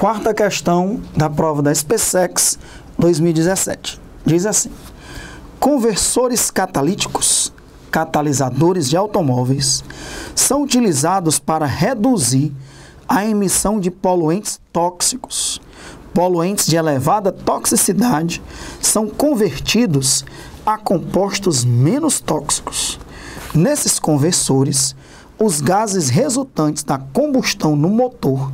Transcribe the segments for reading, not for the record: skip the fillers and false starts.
quarta questão da prova da SpaceX 2017. Diz assim: conversores catalíticos, catalisadores de automóveis, são utilizados para reduzir a emissão de poluentes tóxicos. Poluentes de elevada toxicidade são convertidos a compostos menos tóxicos. Nesses conversores, os gases resultantes da combustão no motor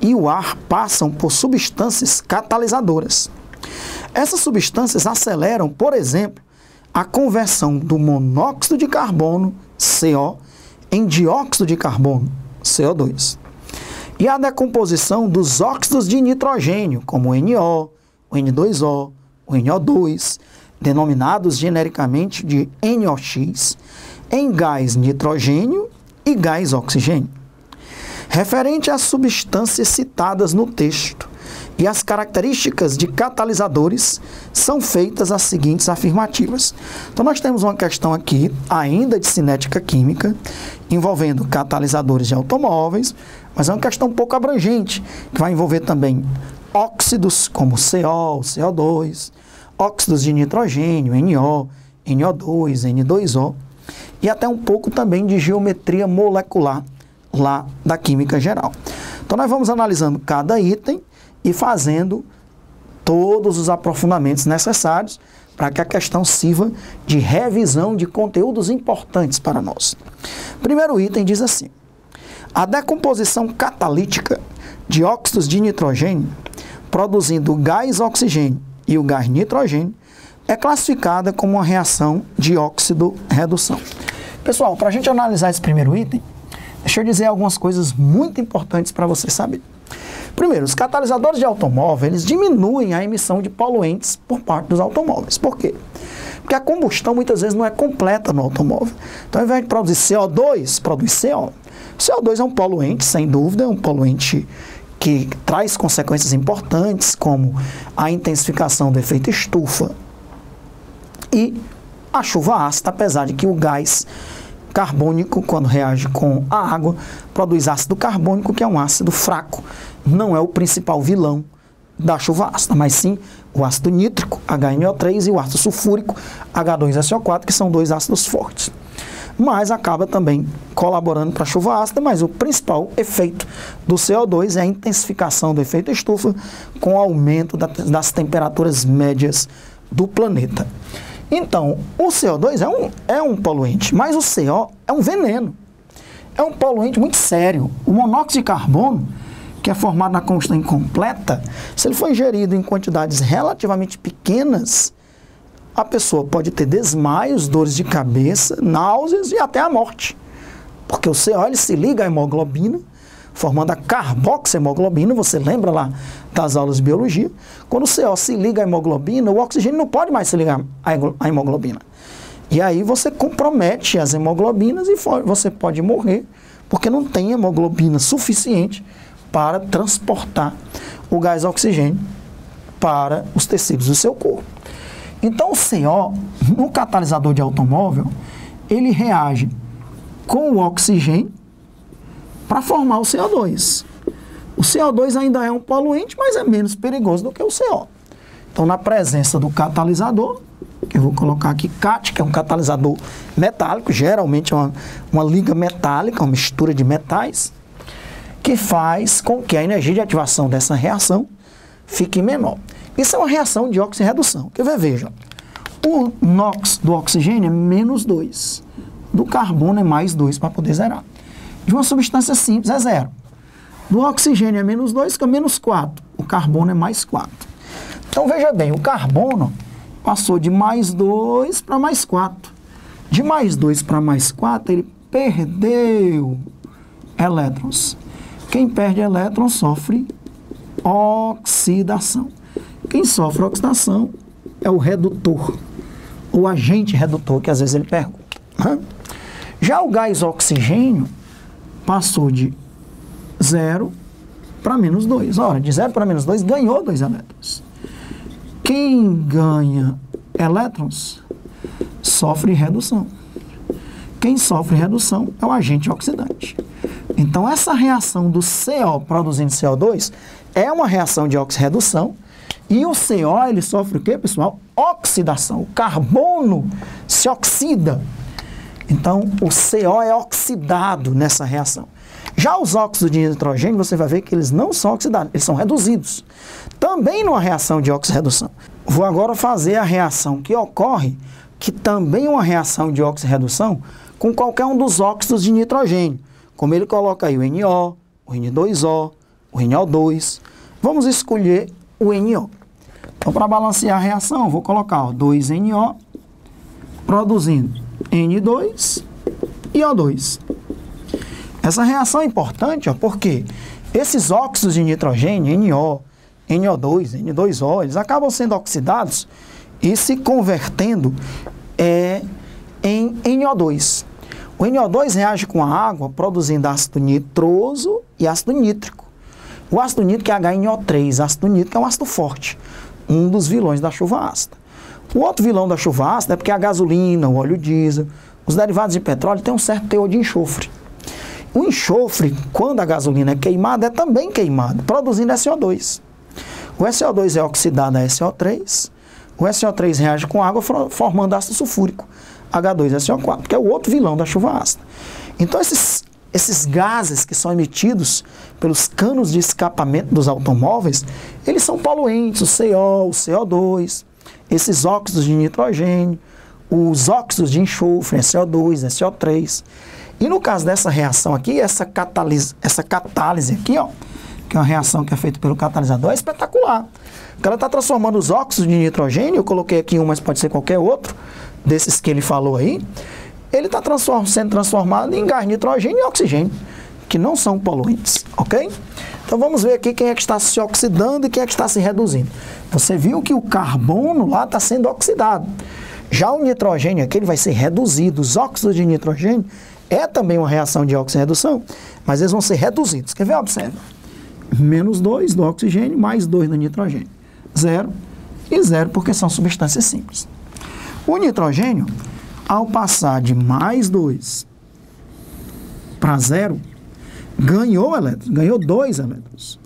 e o ar passam por substâncias catalisadoras. Essas substâncias aceleram, por exemplo, a conversão do monóxido de carbono, CO, em dióxido de carbono, CO2. E a decomposição dos óxidos de nitrogênio, como o NO, o N2O, o NO2, denominados genericamente de NOx, em gás nitrogênio e gás oxigênio. Referente às substâncias citadas no texto e as características de catalisadores, são feitas as seguintes afirmativas. Então, nós temos uma questão aqui, ainda de cinética química, envolvendo catalisadores de automóveis, mas é uma questão um pouco abrangente, que vai envolver também óxidos, como CO, CO2, óxidos de nitrogênio, NO, NO2, N2O, e até um pouco também de geometria molecular, lá da química geral. Então, nós vamos analisando cada item e fazendo todos os aprofundamentos necessários para que a questão sirva de revisão de conteúdos importantes para nós. Primeiro item diz assim: a decomposição catalítica de óxidos de nitrogênio, produzindo o gás oxigênio e o gás nitrogênio, é classificada como uma reação de óxido-redução. Pessoal, para a gente analisar esse primeiro item, deixa eu dizer algumas coisas muito importantes para você saber. Primeiro, os catalisadores de automóvel, eles diminuem a emissão de poluentes por parte dos automóveis. Por quê? Porque a combustão muitas vezes não é completa no automóvel. Então, ao invés de produzir CO2, produz CO. CO2 é um poluente, sem dúvida, é um poluente que traz consequências importantes, como a intensificação do efeito estufa e a chuva ácida, apesar de que o gás carbônico, quando reage com a água, produz ácido carbônico, que é um ácido fraco. Não é o principal vilão da chuva ácida, mas sim o ácido nítrico, HNO3, e o ácido sulfúrico, H2SO4, que são dois ácidos fortes. Mas acaba também colaborando para a chuva ácida, mas o principal efeito do CO2 é a intensificação do efeito estufa com o aumento das temperaturas médias do planeta. Então, o CO2 é um poluente, mas o CO é um veneno. É um poluente muito sério. O monóxido de carbono, que é formado na combustão incompleta, se ele for ingerido em quantidades relativamente pequenas, a pessoa pode ter desmaios, dores de cabeça, náuseas e até a morte. Porque o CO ele se liga à hemoglobina, formando a carboxiemoglobina. Você lembra lá das aulas de biologia? Quando o CO se liga à hemoglobina, o oxigênio não pode mais se ligar à hemoglobina. E aí você compromete as hemoglobinas e você pode morrer, porque não tem hemoglobina suficiente para transportar o gás oxigênio para os tecidos do seu corpo. Então o CO, no catalisador de automóvel, ele reage com o oxigênio para formar o CO2. O CO2 ainda é um poluente, mas é menos perigoso do que o CO. Então, na presença do catalisador, que eu vou colocar aqui CAT, que é um catalisador metálico, geralmente é uma liga metálica, uma mistura de metais, que faz com que a energia de ativação dessa reação fique menor. Isso é uma reação de oxirredução. Que veja, o NOx do oxigênio é menos 2, do carbono é mais 2 para poder zerar. De uma substância simples é 0. Do oxigênio é menos 2, que é menos 4. O carbono é mais 4. Então veja bem, o carbono passou de mais 2 para mais 4. De mais 2 para mais 4, ele perdeu elétrons. Quem perde elétrons sofre oxidação. Quem sofre oxidação é o redutor, o agente redutor, que às vezes ele pergunta. Já o gás oxigênio passou de 0 para menos 2. Ora, de 0 para menos 2 ganhou 2 elétrons. Quem ganha elétrons sofre redução. Quem sofre redução é o agente oxidante. Então, essa reação do CO produzindo CO2 é uma reação de oxirredução. E o CO, ele sofre o quê, pessoal? Oxidação. O carbono se oxida. Então, o CO é oxidado nessa reação. Já os óxidos de nitrogênio, você vai ver que eles não são oxidados, eles são reduzidos. Também numa reação de oxirredução. Vou agora fazer a reação que ocorre, que também é uma reação de oxirredução, com qualquer um dos óxidos de nitrogênio. Como ele coloca aí o NO, o N2O, o NO2. Vamos escolher o NO. Então, para balancear a reação, eu vou colocar 2NO produzindo N2 e O2. Essa reação é importante, porque esses óxidos de nitrogênio, NO, NO2, N2O, eles acabam sendo oxidados e se convertendo em NO2. O NO2 reage com a água, produzindo ácido nitroso e ácido nítrico. O ácido nítrico é HNO3, ácido nítrico é um ácido forte, um dos vilões da chuva ácida. O outro vilão da chuva ácida é porque a gasolina, o óleo diesel, os derivados de petróleo têm um certo teor de enxofre. O enxofre, quando a gasolina é queimada, é também queimado, produzindo SO2. O SO2 é oxidado a SO3, o SO3 reage com água formando ácido sulfúrico, H2SO4, que é o outro vilão da chuva ácida. Então, esses gases que são emitidos pelos canos de escapamento dos automóveis, eles são poluentes, o CO, o CO2, esses óxidos de nitrogênio, os óxidos de enxofre, SO2, SO3. E no caso dessa reação aqui, essa catálise aqui, ó, que é uma reação que é feita pelo catalisador, é espetacular. Porque ela está transformando os óxidos de nitrogênio, eu coloquei aqui um, mas pode ser qualquer outro, desses que ele falou aí, ele está sendo transformado em gás nitrogênio e oxigênio, que não são poluentes, ok? Então vamos ver aqui quem é que está se oxidando e quem é que está se reduzindo. Você viu que o carbono lá está sendo oxidado. Já o nitrogênio aqui ele vai ser reduzido. Os óxidos de nitrogênio é também uma reação de oxirredução, mas eles vão ser reduzidos. Quer ver? Observa. Menos 2 do oxigênio, mais 2 do nitrogênio. 0 e 0, porque são substâncias simples. O nitrogênio, ao passar de mais 2 para 0, ganhou elétrons, ganhou 2 elétrons.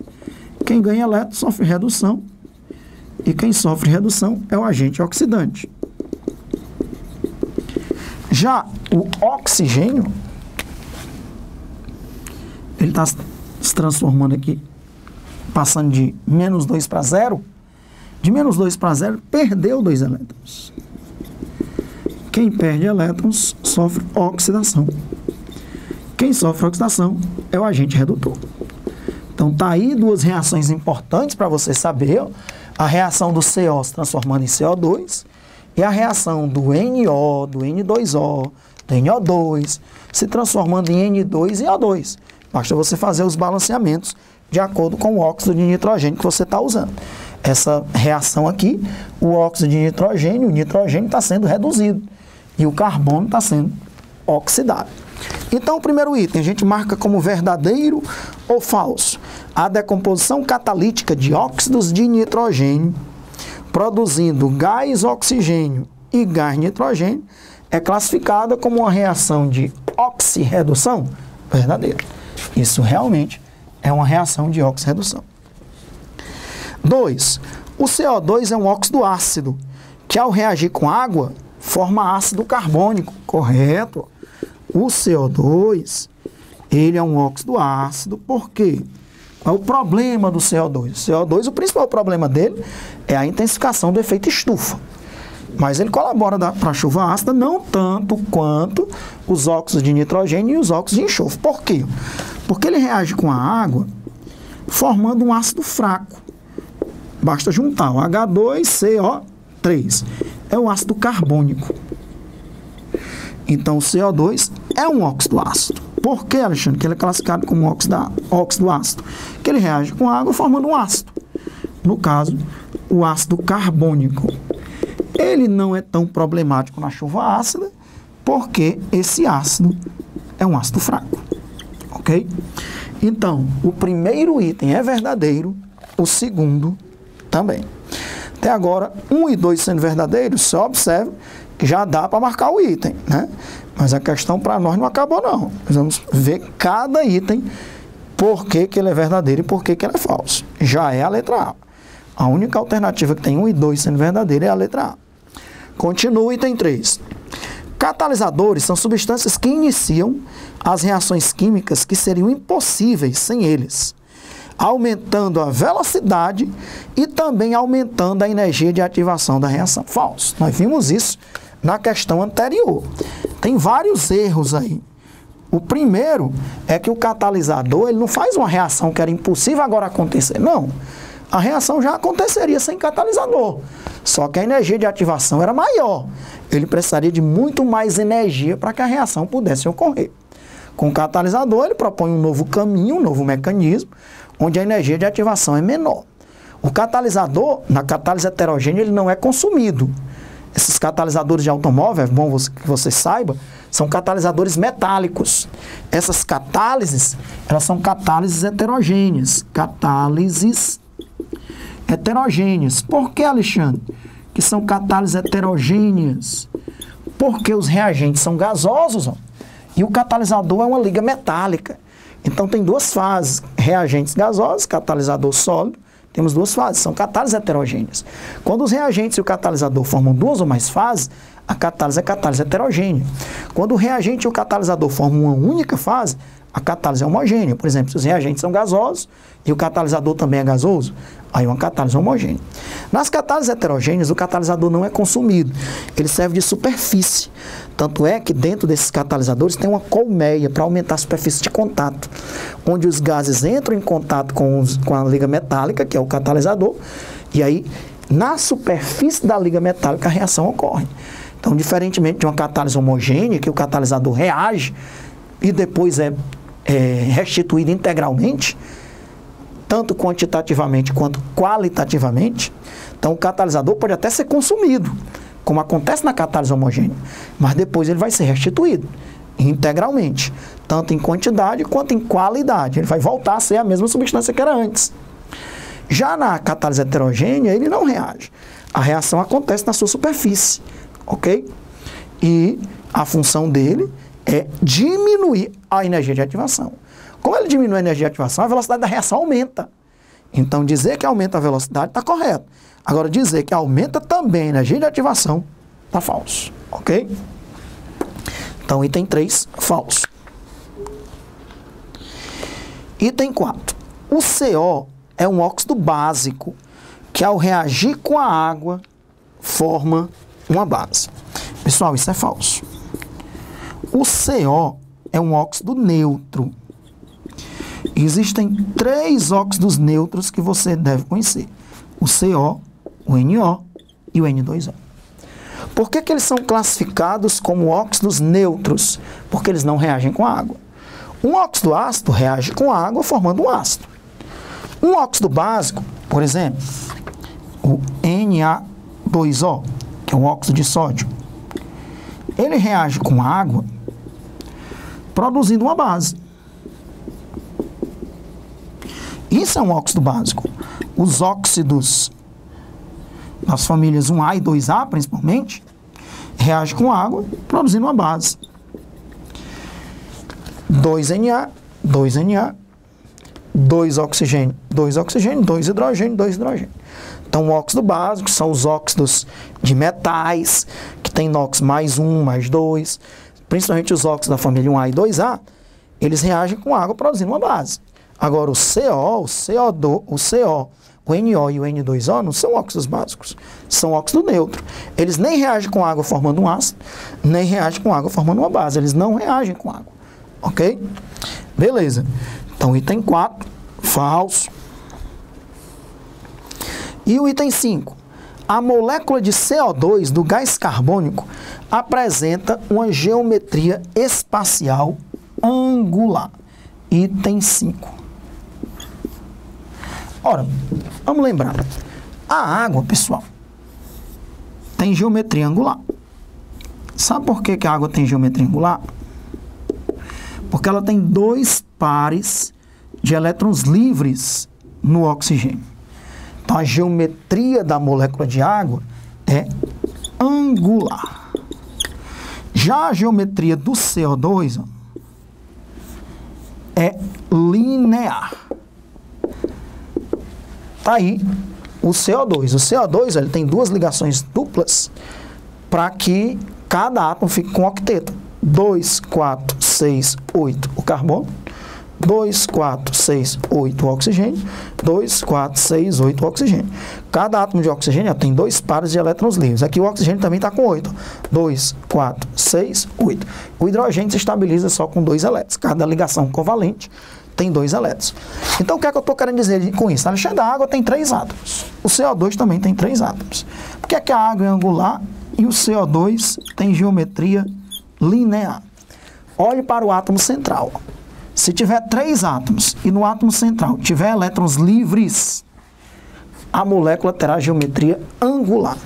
Quem ganha elétrons sofre redução, e quem sofre redução é o agente oxidante. Já o oxigênio, ele está se transformando aqui, passando de menos 2 para 0. De menos 2 para 0, perdeu 2 elétrons. Quem perde elétrons sofre oxidação. Quem sofre oxidação é o agente redutor. Então, tá aí duas reações importantes para você saber. Ó, a reação do CO se transformando em CO2 e a reação do NO, do N2O, do NO2 se transformando em N2 e O2. Basta você fazer os balanceamentos de acordo com o óxido de nitrogênio que você está usando. Essa reação aqui, o óxido de nitrogênio, o nitrogênio está sendo reduzido e o carbono está sendo oxidado. Então, o primeiro item, a gente marca como verdadeiro ou falso. A decomposição catalítica de óxidos de nitrogênio, produzindo gás oxigênio e gás nitrogênio, é classificada como uma reação de oxirredução verdadeira. Isso realmente é uma reação de oxirredução. 2. O CO2 é um óxido ácido, que ao reagir com água, forma ácido carbônico, correto? O CO2, ele é um óxido ácido, por quê? Qual é o problema do CO2? O CO2, o principal problema dele é a intensificação do efeito estufa. Mas ele colabora para a chuva ácida não tanto quanto os óxidos de nitrogênio e os óxidos de enxofre. Por quê? Porque ele reage com a água formando um ácido fraco. Basta juntar o H2CO3. É o ácido carbônico. Então, o CO2 é um óxido ácido. Por que, Alexandre? Que ele é classificado como óxido ácido. Que ele reage com a água formando um ácido. No caso, o ácido carbônico. Ele não é tão problemático na chuva ácida, porque esse ácido é um ácido fraco. Ok? Então, o primeiro item é verdadeiro, o segundo também. Até agora, 1 e 2 sendo verdadeiros, só observe já dá para marcar o item, né? Mas a questão para nós não acabou, não. Nós vamos ver cada item, por que ele é verdadeiro e por que ele é falso. Já é a letra A. A única alternativa que tem 1 e 2 sendo verdadeira é a letra A. Continua o item 3. Catalisadores são substâncias que iniciam as reações químicas que seriam impossíveis sem eles, aumentando a velocidade e também aumentando a energia de ativação da reação. Falso. Nós vimos isso na questão anterior. Tem vários erros aí. O primeiro é que o catalisador ele não faz uma reação que era impossível agora acontecer. Não. A reação já aconteceria sem catalisador. Só que a energia de ativação era maior. Ele precisaria de muito mais energia para que a reação pudesse ocorrer. Com o catalisador, ele propõe um novo caminho, um novo mecanismo, onde a energia de ativação é menor. O catalisador, na catálise heterogênea, ele não é consumido. Esses catalisadores de automóvel, é bom que você saiba, são catalisadores metálicos. Essas catálises, elas são catálises heterogêneas. Catálises heterogêneas. Por que, Alexandre? Que são catálises heterogêneas? Porque os reagentes são gasosos, ó, e o catalisador é uma liga metálica. Então tem duas fases, reagentes gasosos, catalisador sólido, temos duas fases, são catálises heterogêneas. Quando os reagentes e o catalisador formam duas ou mais fases, a catálise é catálise heterogênea. Quando o reagente e o catalisador formam uma única fase, a catálise é homogênea. Por exemplo, se os reagentes são gasosos e o catalisador também é gasoso, aí é uma catálise homogênea. Nas catálises heterogêneas, o catalisador não é consumido, ele serve de superfície. Tanto é que dentro desses catalisadores tem uma colmeia para aumentar a superfície de contato, onde os gases entram em contato com a liga metálica, que é o catalisador, e aí na superfície da liga metálica a reação ocorre. Então, diferentemente de uma catálise homogênea, que o catalisador reage e depois é restituído integralmente, tanto quantitativamente quanto qualitativamente, então o catalisador pode até ser consumido, como acontece na catálise homogênea, mas depois ele vai ser restituído integralmente, tanto em quantidade quanto em qualidade. Ele vai voltar a ser a mesma substância que era antes. Já na catálise heterogênea, ele não reage. A reação acontece na sua superfície, ok? E a função dele é diminuir a energia de ativação. Como ele diminui a energia de ativação, a velocidade da reação aumenta. Então, dizer que aumenta a velocidade está correto. Agora, dizer que aumenta também a energia de ativação está falso, ok? Então, item 3, falso. Item 4. O CO é um óxido básico que, ao reagir com a água, forma uma base. Pessoal, isso é falso. O CO é um óxido neutro. Existem 3 óxidos neutros que você deve conhecer. O CO, o NO e o N2O. Por que eles são classificados como óxidos neutros? Porque eles não reagem com a água. Um óxido ácido reage com a água formando um ácido. Um óxido básico, por exemplo, o Na2O, que é um óxido de sódio, ele reage com a água produzindo uma base. Isso é um óxido básico. Os óxidos das famílias 1A e 2A, principalmente, reagem com água, produzindo uma base. 2Na, 2Na, 2 oxigênio, 2 oxigênio, 2 hidrogênio, 2 hidrogênio. Então, o óxido básico são os óxidos de metais, que tem NOx mais 1, mais 2. Principalmente os óxidos da família 1A e 2A, eles reagem com água produzindo uma base. Agora, o CO, o NO e o N2O não são óxidos básicos, são óxido neutro. Eles nem reagem com água formando um ácido, nem reagem com água formando uma base. Eles não reagem com água, ok? Beleza. Então, item 4, falso. E o item 5. A molécula de CO2 do gás carbônico apresenta uma geometria espacial angular. Item 5. Ora, vamos lembrar. A água, pessoal, tem geometria angular. Sabe por que a água tem geometria angular? Porque ela tem 2 pares de elétrons livres no oxigênio. Então, a geometria da molécula de água é angular. Já a geometria do CO2 ó, é linear. Tá aí o CO2. O CO2 ele tem duas ligações duplas para que cada átomo fique com octeto. 2, 4, 6, 8 o carbono. 2, 4, 6, 8 o oxigênio. 2, 4, 6, 8 o oxigênio. Cada átomo de oxigênio tem 2 pares de elétrons livres. Aqui o oxigênio também está com 8. 2, 4, 6, 8. O hidrogênio se estabiliza só com 2 elétrons. Cada ligação covalente tem 2 elétrons. Então, o que é que eu estou querendo dizer com isso? A água tem 3 átomos. O CO2 também tem 3 átomos. Por que é que a água é angular e o CO2 tem geometria linear? Olhe para o átomo central. Se tiver 3 átomos e no átomo central tiver elétrons livres, a molécula terá geometria angular.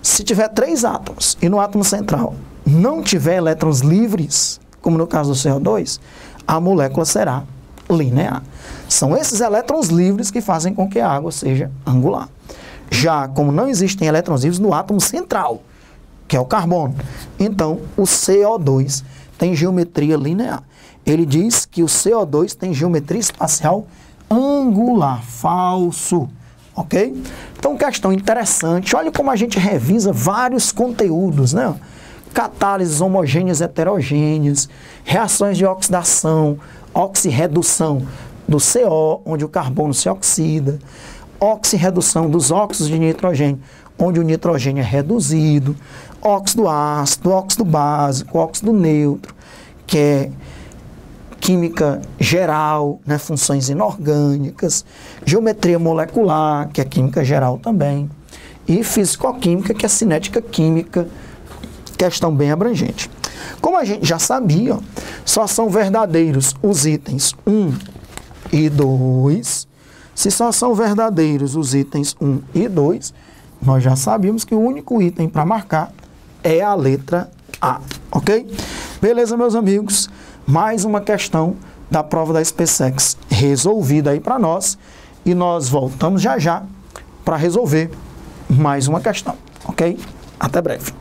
Se tiver 3 átomos e no átomo central não tiver elétrons livres, como no caso do CO2, a molécula será linear. São esses elétrons livres que fazem com que a água seja angular. Já como não existem elétrons livres no átomo central, que é o carbono, então o CO2 tem geometria linear. Ele diz que o CO2 tem geometria espacial angular. Falso. Ok? Então, questão interessante. Olha como a gente revisa vários conteúdos, né? Catálises homogêneas heterogêneas, reações de oxidação, oxirredução do CO, onde o carbono se oxida, oxirredução dos óxidos de nitrogênio, onde o nitrogênio é reduzido, óxido ácido, óxido básico, óxido neutro, que é química geral, né, funções inorgânicas, geometria molecular, que é química geral também, e físico-química, que é cinética química, questão bem abrangente. Como a gente já sabia, só são verdadeiros os itens 1 e 2. Se só são verdadeiros os itens 1 e 2, nós já sabíamos que o único item para marcar é a letra A, ok? Beleza, meus amigos? Mais uma questão da prova da SpaceX resolvida aí para nós. E nós voltamos já já para resolver mais uma questão, ok? Até breve.